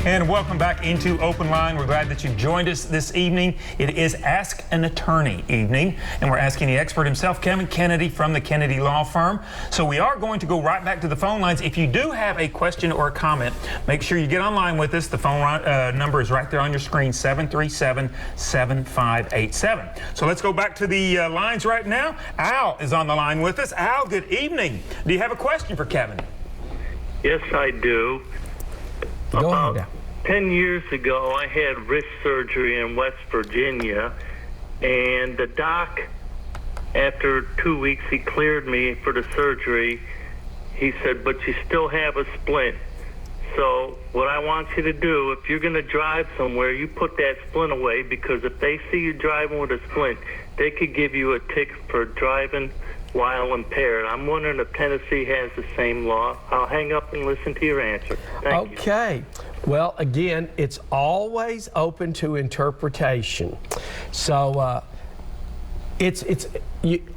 And welcome back into Open Line. We're glad that you joined us this evening. It is Ask an Attorney evening, and we're asking the expert himself, Kevin Kennedy from the Kennedy Law Firm. So we are going to go right back to the phone lines. If you do have a question or a comment, make sure you get online with us. The phone number is right there on your screen, 737-7587. So let's go back to the lines right now. Al is on the line with us. Al, good evening. Do you have a question for Kevin? Yes, I do. About 10 years ago, I had wrist surgery in West Virginia, and the doc, after 2 weeks, he cleared me for the surgery. He said, but you still have a splint. So what I want you to do, if you're going to drive somewhere, you put that splint away, because if they see you driving with a splint, they could give you a ticket for driving while impaired. I'm wondering if Tennessee has the same law. I'll hang up and listen to your answer. Thank you. Okay. Well, again, it's always open to interpretation. So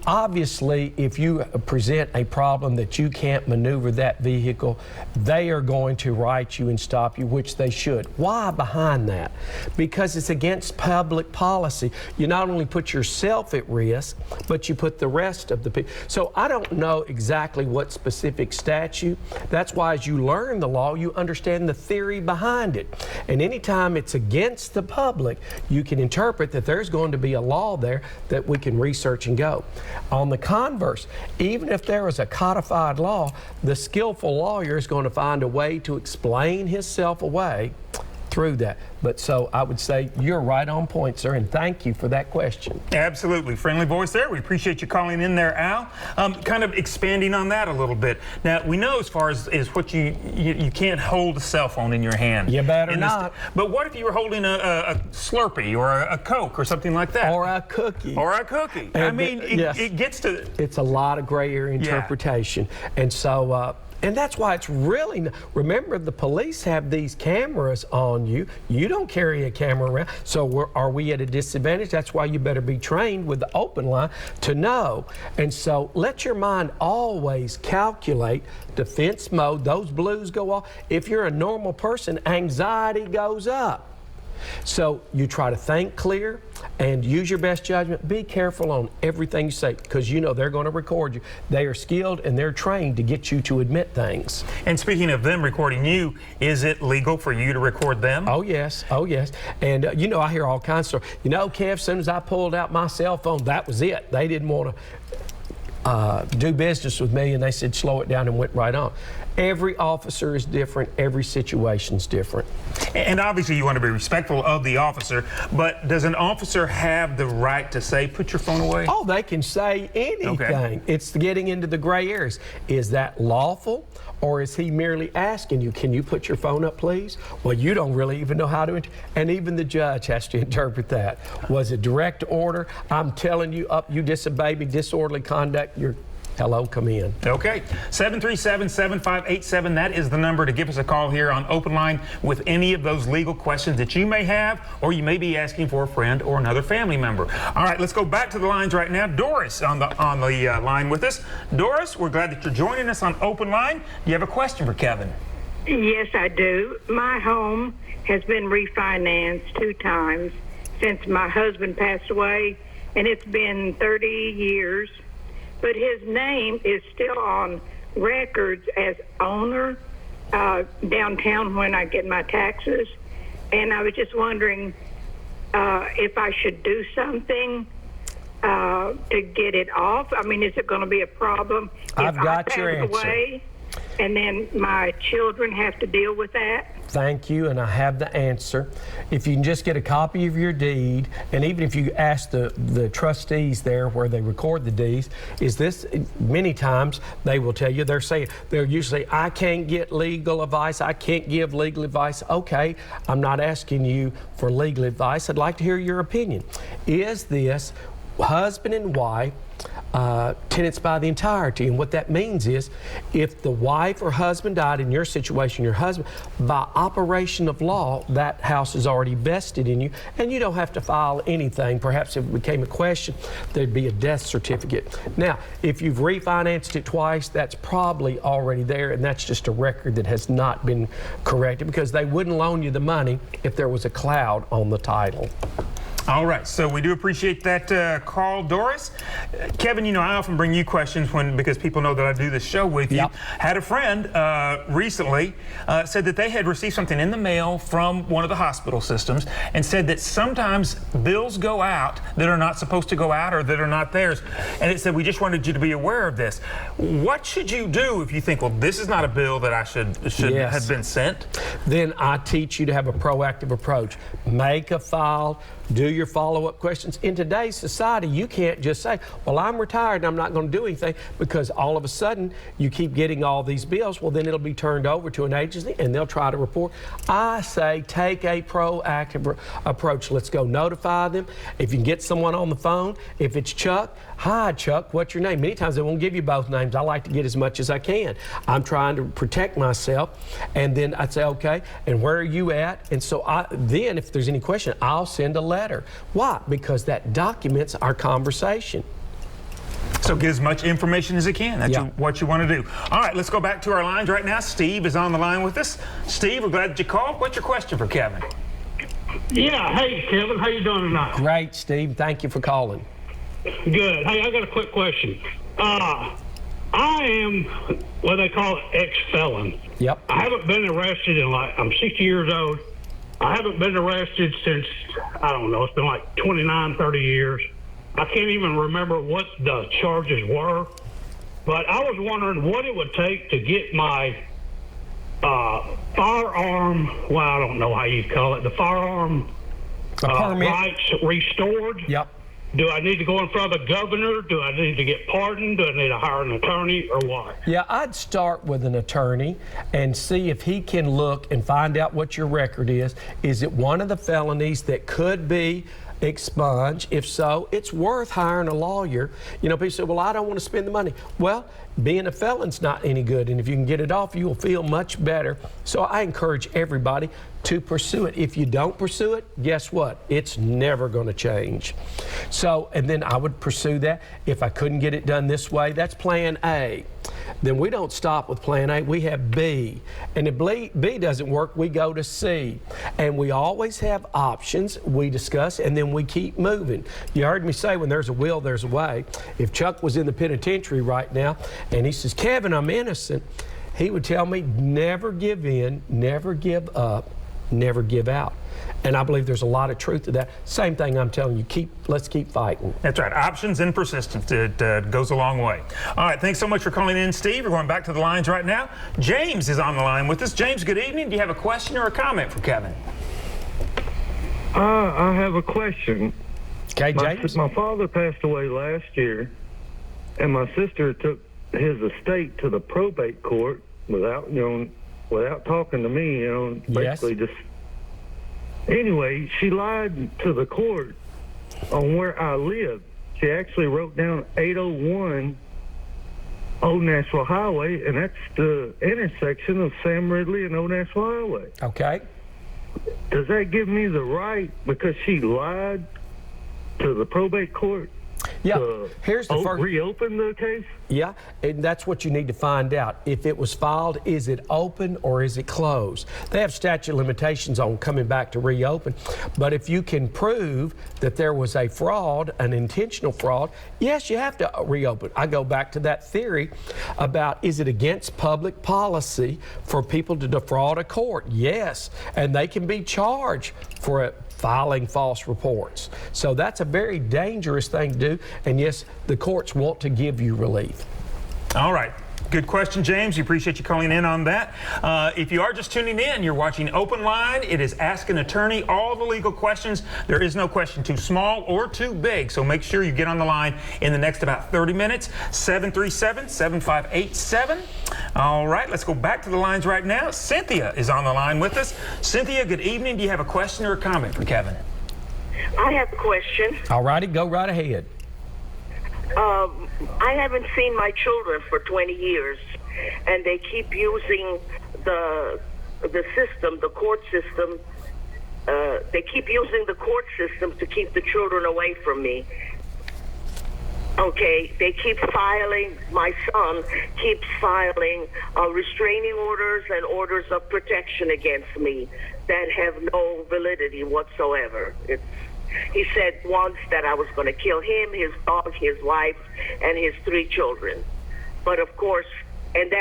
obviously, if you present a problem that you can't maneuver that vehicle, they are going to write you and stop you, which they should. Why behind that? Because it's against public policy. You not only put yourself at risk, but you put the rest of the people. So I don't know exactly what specific statute. That's why as you learn the law, you understand the theory behind it. And anytime it's against the public, you can interpret that there's going to be a law there that we can research and go. On the converse, even if there is a codified law, the skillful lawyer is going to find a way to explain himself away through that. But so I would say you're right on point, sir, and thank you for that question. Absolutely. Friendly voice there. We appreciate you calling in there, Al. Kind of expanding on that a little bit. Now, we know as far as what you can't hold a cell phone in your hand. You better not. But what if you were holding a Slurpee or a Coke or something like that? Or a cookie. Or a cookie. And I mean, it gets to... It's a lot of gray area interpretation. Yeah. And so... and that's why it's really, remember the police have these cameras on you. You don't carry a camera around. So are we at a disadvantage? That's why you better be trained with the OpenLine to know. And so let your mind always calculate defense mode. Those blues go off. If you're a normal person, anxiety goes up. So you try to think clear and use your best judgment. Be careful on everything you say, because you know they're going to record you. They are skilled and they're trained to get you to admit things. And speaking of them recording you, is it legal for you to record them? Oh, yes. Oh, yes. And, you know, I hear all kinds of stories. You know, Kev, as soon as I pulled out my cell phone, that was it. They didn't want to do business with me, and they said slow it down and went right on. Every officer is different. Every situation's different. And obviously you want to be respectful of the officer, but does an officer have the right to say, put your phone away? Oh, they can say anything. Okay. It's getting into the gray areas. Is that lawful, or is he merely asking you, can you put your phone up, please? Well, you don't really even know how to, and even the judge has to interpret that. Was it direct order? I'm telling you, you disobey me, disorderly conduct, you're hello, come in. Okay, 737-7587, that is the number to give us a call here on Open Line with any of those legal questions that you may have, or you may be asking for a friend or another family member. All right, let's go back to the lines right now. Doris on the line with us. Doris, we're glad that you're joining us on Open Line. Do you have a question for Kevin? Yes, I do. My home has been refinanced 2 times since my husband passed away, and it's been 30 years. But his name is still on records as owner downtown when I get my taxes. And I was just wondering if I should do something to get it off. I mean, is it going to be a problem I've got your answer. Away, and then my children have to deal with that? Thank you, and I have the answer. If you can just get a copy of your deed, and even if you ask the trustees there where they record the deeds, is this, many times they will tell you, they'll usually say, I can't get legal advice, I can't give legal advice. Okay, I'm not asking you for legal advice. I'd like to hear your opinion. Is this husband and wife, tenants by the entirety. And what that means is if the wife or husband died, in your situation, your husband, by operation of law, that house is already vested in you, and you don't have to file anything. Perhaps if it became a question, there'd be a death certificate. Now, if you've refinanced it twice, that's probably already there, and that's just a record that has not been corrected, because they wouldn't loan you the money if there was a cloud on the title. All right, so we do appreciate that call, Doris. Kevin, you know, I often bring you questions because people know that I do this show with you. Yep. Had a friend recently said that they had received something in the mail from one of the hospital systems and said that sometimes bills go out that are not supposed to go out or that are not theirs. And it said, we just wanted you to be aware of this. What should you do if you think, well, this is not a bill that I should Yes. have been sent? Then I teach you to have a proactive approach. Make a file, do your follow-up questions. In today's society, you can't just say, well, I'm retired and I'm not going to do anything, because all of a sudden you keep getting all these bills. Well, then it'll be turned over to an agency and they'll try to report. I say take a proactive approach. Let's go notify them. If you can get someone on the phone, if it's Chuck, hi, Chuck, what's your name? Many times they won't give you both names. I like to get as much as I can. I'm trying to protect myself. And then I'd say, okay, and where are you at? And so then if there's any question, I'll send a letter. Why? Because that documents our conversation. So get as much information as you can. That's what you want to do. All right, let's go back to our lines right now. Steve is on the line with us. Steve, we're glad that you called. What's your question for Kevin? Yeah, hey Kevin, how you doing tonight? Great, Steve. Thank you for calling. Good. Hey, I got a quick question. I am what they call ex-felon. Yep. I haven't been arrested I'm 60 years old. I haven't been arrested since, I don't know, it's been like 29, 30 years. I can't even remember what the charges were. But I was wondering what it would take to get my firearm, well, I don't know how you call it, the firearm rights restored. Yep. Do I need to go in front of the governor? Do I need to get pardoned? Do I need to hire an attorney, or what? Yeah, I'd start with an attorney and see if he can look and find out what your record is. Is it one of the felonies that could be expunged? If so, it's worth hiring a lawyer. You know, people say, well, I don't want to spend the money. Well, being a felon's not any good, and if you can get it off, you will feel much better. So I encourage everybody to pursue it. If you don't pursue it, guess what? It's never going to change. So, and then I would pursue that. If I couldn't get it done this way, that's plan A. Then we don't stop with plan A, we have B. And if B doesn't work, we go to C. And we always have options we discuss, and then we keep moving. You heard me say, when there's a will, there's a way. If Chuck was in the penitentiary right now, and he says, Kevin, I'm innocent, he would tell me, never give in, never give up, never give out. And I believe there's a lot of truth to that. Same thing I'm telling you, let's keep fighting. That's right, options and persistence, it goes a long way. All right, thanks so much for calling in, Steve. We're going back to the lines right now. James is on the line with us. James, good evening. Do you have a question or a comment for Kevin? I have a question. Okay, James. My father passed away last year, and my sister took his estate to the probate court without talking to me, basically just. Anyway, she lied to the court on where I live. She actually wrote down 801 Old Nashville Highway, and that's the intersection of Sam Ridley and Old Nashville Highway. Okay. Does that give me the right, because she lied to the probate court, Yeah, here's the first. Reopen the case? Yeah, and that's what you need to find out. If it was filed, is it open or is it closed? They have statute of limitations on coming back to reopen. But if you can prove that there was a fraud, an intentional fraud, yes, you have to reopen. I go back to that theory about, is it against public policy for people to defraud a court? Yes, and they can be charged for it. Filing false reports. So that's a very dangerous thing to do, and yes, the courts want to give you relief. All right. Good question, James. We appreciate you calling in on that. If you are just tuning in, you're watching OpenLine. It is Ask an Attorney, all the legal questions. There is no question too small or too big, so make sure you get on the line in the next about 30 minutes. 737-7587. All right, let's go back to the lines right now. Cynthia is on the line with us. Cynthia, good evening. Do you have a question or a comment for Kevin? I have a question. All righty, go right ahead. I haven't seen my children for 20 years, and they keep using the system, the court system. They keep using the court system to keep the children away from me. Okay, they keep filing, my son keeps filing restraining orders and orders of protection against me that have no validity whatsoever. He said once that I was going to kill him, his dog, his wife, and his 3 children. But of course, and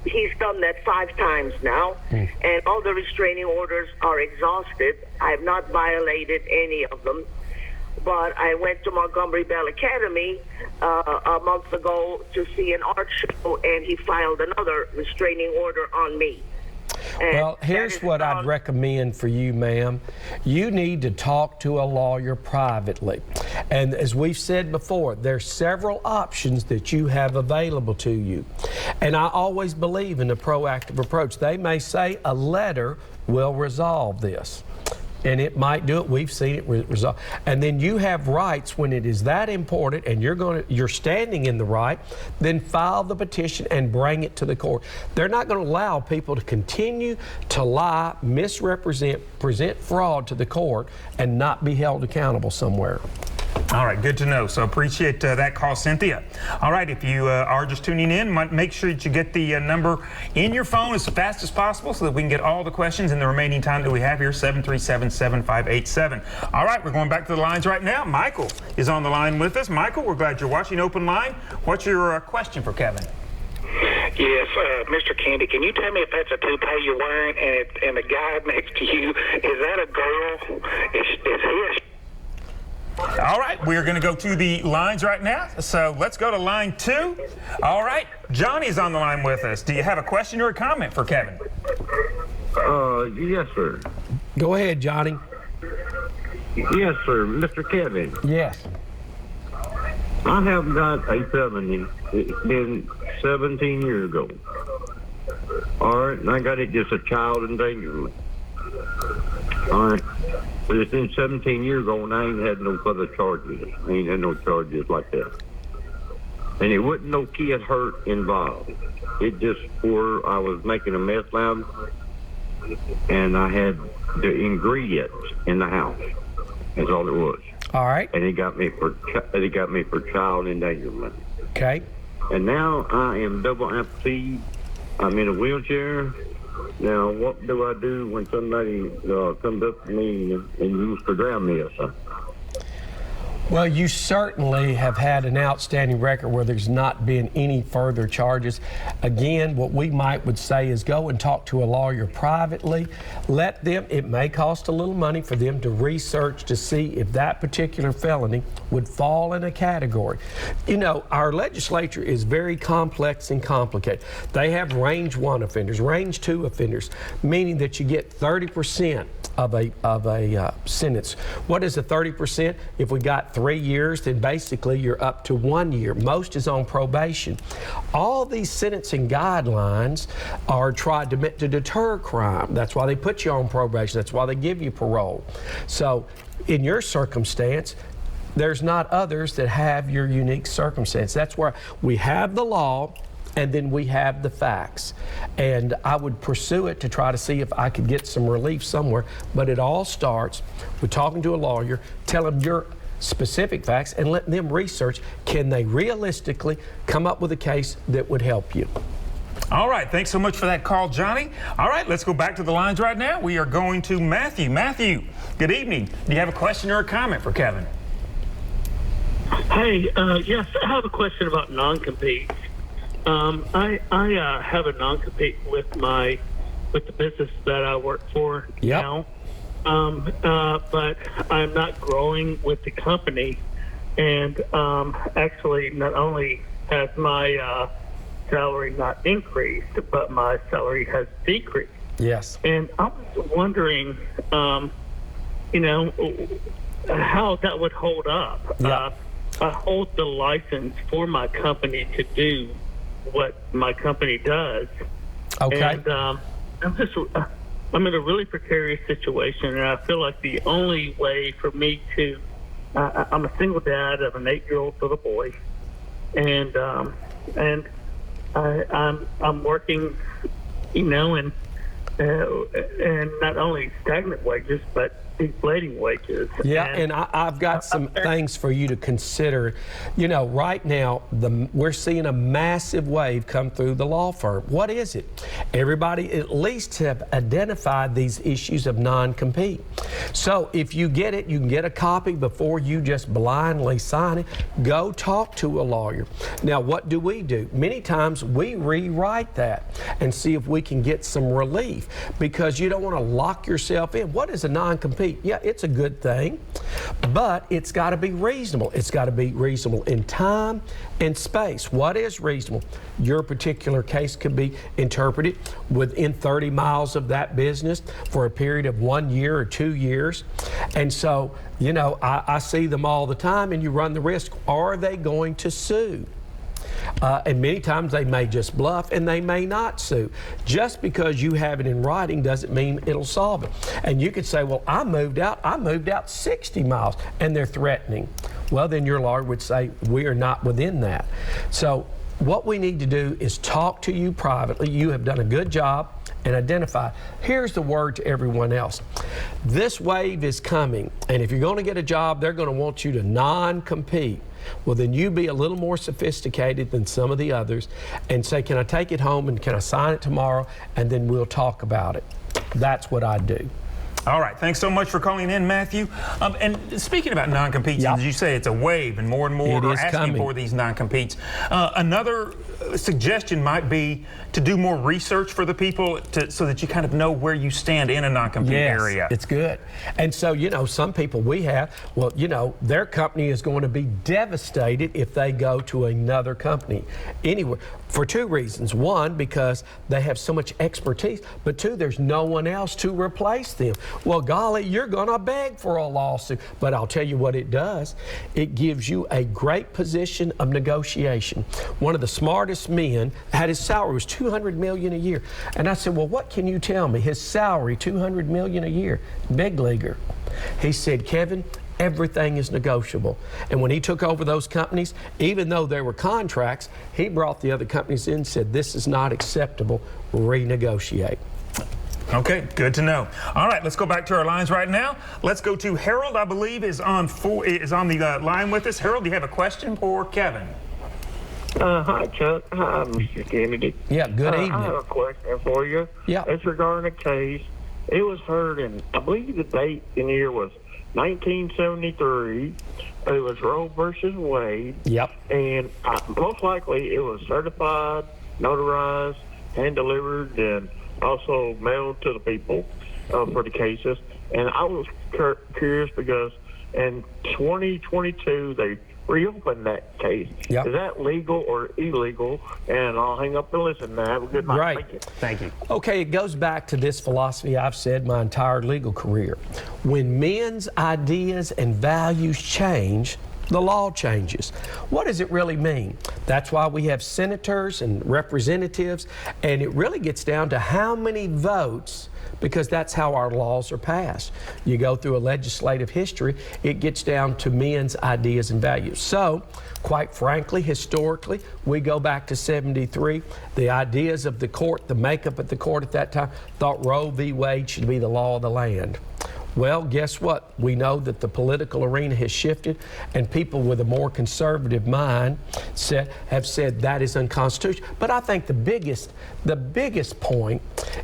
he's done that 5 times now, and all the restraining orders are exhausted. I have not violated any of them. But I went to Montgomery Bell Academy a month ago to see an art show, and he filed another restraining order on me. And well, here's what I'd recommend for you, ma'am. You need to talk to a lawyer privately. And as we've said before, there's several options that you have available to you. And I always believe in a proactive approach. They may say a letter will resolve this. And it might do it. We've seen it resolve. And then you have rights when it is that important, and you're standing in the right. Then file the petition and bring it to the court. They're not going to allow people to continue to lie, misrepresent, present fraud to the court, and not be held accountable somewhere. All right, good to know. So appreciate that call, Cynthia. All right, if you are just tuning in, make sure that you get the number in your phone as fast as possible so that we can get all the questions in the remaining time that we have here, 737-7587. All right, we're going back to the lines right now. Michael is on the line with us. Michael, we're glad you're watching Open Line. What's your question for Kevin? Yes, Mr. Candy, can you tell me if that's a toupee you're wearing, and the guy next to you, is that a girl? Is he a... All right, we're going to go to the lines right now. So let's go to line 2. All right, Johnny's on the line with us. Do you have a question or a comment for Kevin? Yes, sir. Go ahead, Johnny. Yes, sir. Mr. Kevin. Yes. I have got a felony. It's been 17 years ago. All right, and I got it just a child endangerment. All right. But it's been 17 years ago, and I ain't had no further charges. I ain't had no charges like that. And it wasn't no kid hurt involved. It just where I was making a mess loud, and I had the ingredients in the house. That's all it was. All right. And it got me for child endangerment. Okay. And now I am double amputee. I'm in a wheelchair. Now, what do I do when somebody comes up to me and used to drown me or something? Well, you certainly have had an outstanding record where there's not been any further charges. Again, what we would say is go and talk to a lawyer privately. Let them, it may cost a little money for them to research to see if that particular felony would fall in a category. You know, our legislature is very complex and complicated. They have range 1 offenders, range 2 offenders, meaning that you get 30% of a sentence. What is a 30%? If we got 3 years, then basically you're up to 1 year. Most is on probation. All these sentencing guidelines are tried to deter crime. That's why they put you on probation. That's why they give you parole. So in your circumstance, there's not others that have your unique circumstance. That's where we have the law, and then we have the facts. And I would pursue it to try to see if I could get some relief somewhere. But it all starts with talking to a lawyer, tell them your specific facts, and let them research, can they realistically come up with a case that would help you? All right, thanks so much for that call, Johnny. All right, let's go back to the lines right now. We are going to Matthew. Matthew, good evening. Do you have a question or a comment for Kevin? Hey, yes, I have a question about non-compete. I have a non-compete with the business that I work for now. But I'm not growing with the company, and actually not only has my salary not increased, but my salary has decreased. Yes. And I was wondering, you know, how that would hold up. Yeah. I hold the license for my company to do what my company does. Okay. And I'm in a really precarious situation, and I feel like the only way for me to I'm a single dad of an 8-year-old little boy, I'm working, and not only stagnant wages, but deflating wages. Yeah, and I've got some things for you to consider. Right now, we're seeing a massive wave come through the law firm. What is it? Everybody at least have identified these issues of non-compete. So if you get it, you can get a copy before you just blindly sign it. Go talk to a lawyer. Now, what do? Many times we rewrite that and see if we can get some relief, because you don't want to lock yourself in. What is a non-compete? Yeah, it's a good thing, but it's got to be reasonable. It's got to be reasonable in time and space. What is reasonable? Your particular case could be interpreted within 30 miles of that business for a period of 1 year or 2 years. And so, I see them all the time, and you run the risk. Are they going to sue? And many times they may just bluff, and they may not sue. Just because you have it in writing doesn't mean it'll solve it. And you could say, well, I moved out 60 miles, and they're threatening. Well, then your lawyer would say, we are not within that. So what we need to do is talk to you privately. You have done a good job, and identify. Here's the word to everyone else. This wave is coming, and if you're going to get a job, they're going to want you to non-compete. Well, then you be a little more sophisticated than some of the others and say, can I take it home and can I sign it tomorrow, and then we'll talk about it. That's what I do. All right. Thanks so much for calling in, Matthew. And speaking about non-competes, as you say, it's a wave, and more are asking for these non-competes. Another suggestion might be to do more research for the people so that you kind of know where you stand in a non-compete area. It's good. And so, some people we have, their company is going to be devastated if they go to another company anywhere for two reasons. One, because they have so much expertise, but two, there's no one else to replace them. Well, golly, you're going to beg for a lawsuit. But I'll tell you what it does. It gives you a great position of negotiation. One of the smartest men had his salary was $200 million a year. And I said, well, what can you tell me? His salary, $200 million a year, big leaguer. He said, Kevin, everything is negotiable. And when he took over those companies, even though there were contracts, he brought the other companies in and said, this is not acceptable, renegotiate. Okay, good to know. All right, let's go back to our lines right now. Let's go to Harold, I believe, is on the line with us. Harold, do you have a question for Kevin? Hi, Chuck. Hi, Mr. Kennedy. Yeah, good evening. I have a question for you. Yeah. It's regarding a case. It was heard in, I believe the date in the year was 1973. It was Roe versus Wade. Yep. And most likely it was certified, notarized, hand-delivered, and also mailed to the people for the cases. And I was curious because in 2022 they reopened that case. Yep. Is that legal or illegal? And I'll hang up and listen. Now, have a good night. Right. Thank you. Okay, it goes back to this philosophy I've said my entire legal career. When men's ideas and values change, the law changes. What does it really mean? That's why we have senators and representatives, and it really gets down to how many votes, because that's how our laws are passed. You go through a legislative history, it gets down to men's ideas and values. So, quite frankly, historically, we go back to 73. The ideas of the court, the makeup of the court at that time, thought Roe v. Wade should be the law of the land. Well, guess what? We know that the political arena has shifted, and people with a more conservative mind have said that is unconstitutional. But I think the biggest point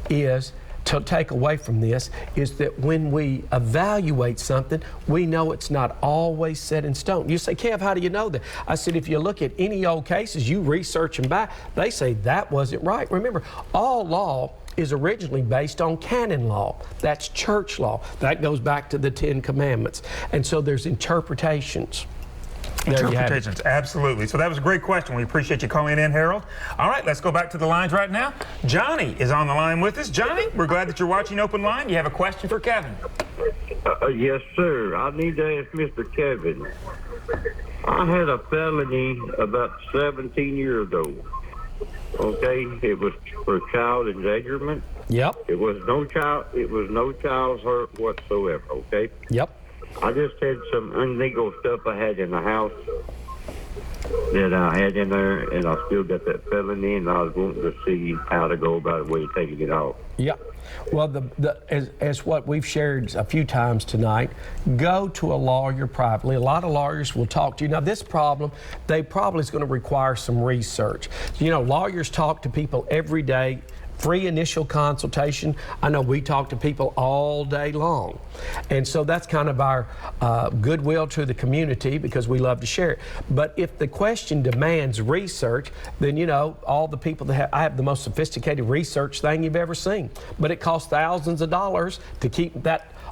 is to take away from this is that when we evaluate something, we know it's not always set in stone. You say, Kev, how do you know that? I said, if you look at any old cases, you research them back, they say that wasn't right. Remember, all law is originally based on canon law. That's church law. That goes back to the 10 Commandments. And so there's interpretations. Interpretations, absolutely. So that was a great question. We appreciate you calling in, Harold. All right, let's go back to the lines right now. Johnny is on the line with us. Johnny, we're glad that you're watching Open Line. You have a question for Kevin? Yes, sir. I need to ask Mr. Kevin. I had a felony about 17 years ago. Okay, it was for child endangerment. Yep. It was no child's hurt whatsoever. Okay. Yep. I just had some illegal stuff I had in the house, that I had in there, and I still got that felony, and I was wanting to see how to go about the way of taking it off. Yeah. Well, as what we've shared a few times tonight, go to a lawyer privately. A lot of lawyers will talk to you. Now, this problem, they probably is going to require some research. You know, lawyers talk to people every day. Free initial consultation. I know we talk to people all day long. And so that's kind of our goodwill to the community because we love to share it. But if the question demands research, then, you know, all the people that I have the most sophisticated research thing you've ever seen. But it costs thousands of dollars to keep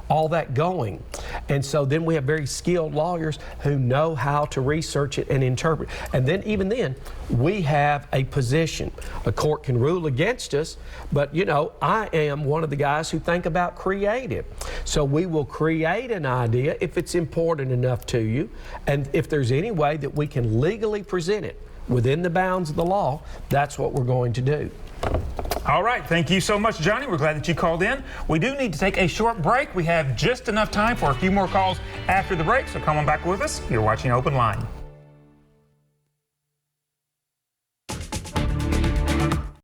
all that going. And so then we have very skilled lawyers who know how to research it and interpret. And then even then, we have a position. A court can rule against us, but you know, I am one of the guys who think about creative. So we will create an idea if it's important enough to you, and if there's any way that we can legally present it within the bounds of the law, that's what we're going to do. All right, thank you so much, Johnny. We're glad that you called in. We do need to take a short break. We have just enough time for a few more calls after the break, so come on back with us. You're watching Open Line.